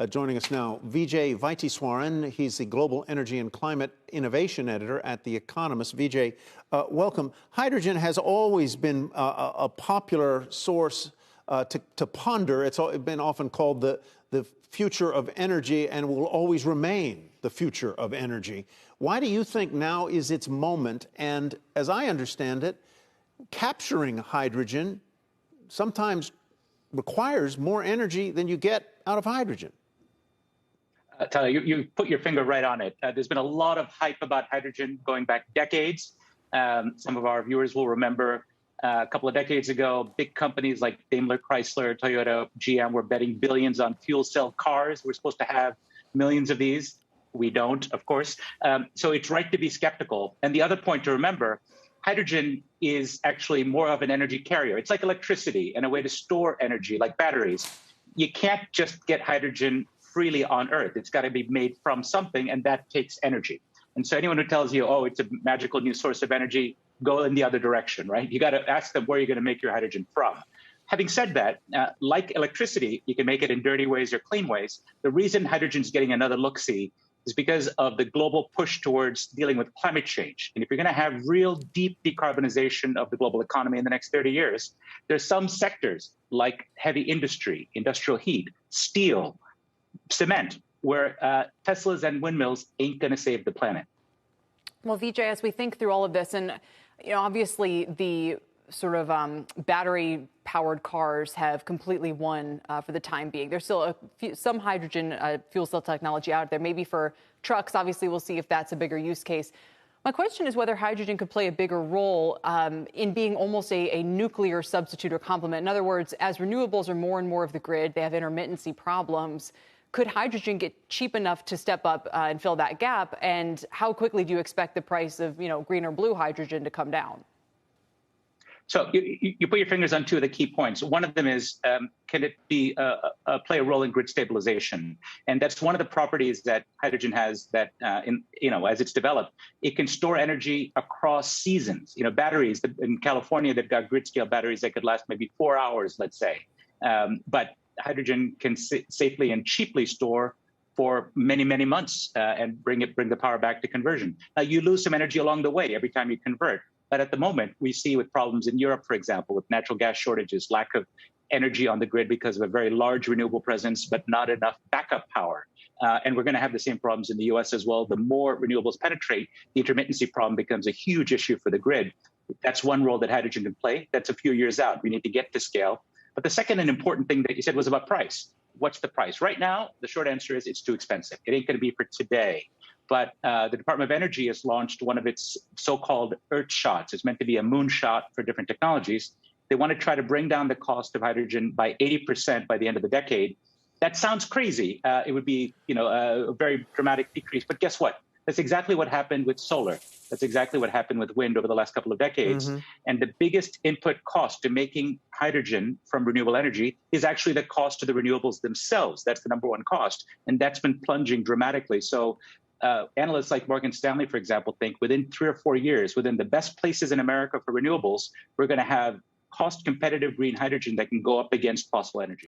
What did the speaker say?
Joining us now, Vijay Vaitiswaran. He's the Global Energy and Climate Innovation Editor at The Economist. Vijay, welcome. Hydrogen has always been a popular source to ponder. It's been often called the future of energy and will always remain the future of energy. Why do you think now is its moment? And as I understand it, capturing hydrogen sometimes requires more energy than you get out of hydrogen. Tyler, you put your finger right on it. There's been a lot of hype about hydrogen going back decades. Some of our viewers will remember a couple of decades ago, big companies like Daimler, Chrysler, Toyota, GM were betting billions on fuel cell cars. We're supposed to have millions of these. We don't, of course. So it's right to be skeptical. And the other point to remember, hydrogen is actually more of an energy carrier. It's like electricity and a way to store energy, like batteries. You can't just get hydrogen freely on Earth. It's got to be made from something, and that takes energy. And so anyone who tells you, oh, it's a magical new source of energy, go in the other direction, right? You got to ask them where you're going to make your hydrogen from. Having said that, like electricity, you can make it in dirty ways or clean ways. The reason hydrogen's getting another look-see is because of the global push towards dealing with climate change. And if you're going to have real deep decarbonization of the global economy in the next 30 years, there's some sectors like heavy industry, industrial heat, steel, cement, where Teslas and windmills ain't going to save the planet. Well, Vijay, as we think through all of this, and obviously the sort of battery-powered cars have completely won for the time being. There's still some hydrogen fuel cell technology out there, maybe for trucks. Obviously, we'll see if that's a bigger use case. My question is whether hydrogen could play a bigger role in being almost a nuclear substitute or complement. In other words, as renewables are more and more of the grid, they have intermittency problems. Could hydrogen get cheap enough to step up and fill that gap? And how quickly do you expect the price of, green or blue hydrogen to come down? So you put your fingers on two of the key points. One of them is, can it be play a role in grid stabilization? And that's one of the properties that hydrogen has that, as it's developed, it can store energy across seasons. Batteries in California, they've got grid scale batteries that could last maybe 4 hours, let's say. But hydrogen can safely and cheaply store for many, many months and bring the power back to conversion. Now, you lose some energy along the way every time you convert. But at the moment, we see with problems in Europe, for example, with natural gas shortages, lack of energy on the grid because of a very large renewable presence, but not enough backup power. And we're going to have the same problems in the U.S. as well. The more renewables penetrate, the intermittency problem becomes a huge issue for the grid. That's one role that hydrogen can play. That's a few years out. We need to get to scale. But the second and important thing that you said was about price. What's the price? Right now, the short answer is it's too expensive. It ain't going to be for today. But the Department of Energy has launched one of its so-called Earth shots. It's meant to be a moonshot for different technologies. They want to try to bring down the cost of hydrogen by 80% by the end of the decade. That sounds crazy. It would be, a very dramatic decrease. But guess what? That's exactly what happened with solar. That's exactly what happened with wind over the last couple of decades. Mm-hmm. And the biggest input cost to making hydrogen from renewable energy is actually the cost to the renewables themselves. That's the number one cost. And that's been plunging dramatically. So analysts like Morgan Stanley, for example, think within 3 or 4 years, within the best places in America for renewables, we're going to have cost competitive green hydrogen that can go up against fossil energy.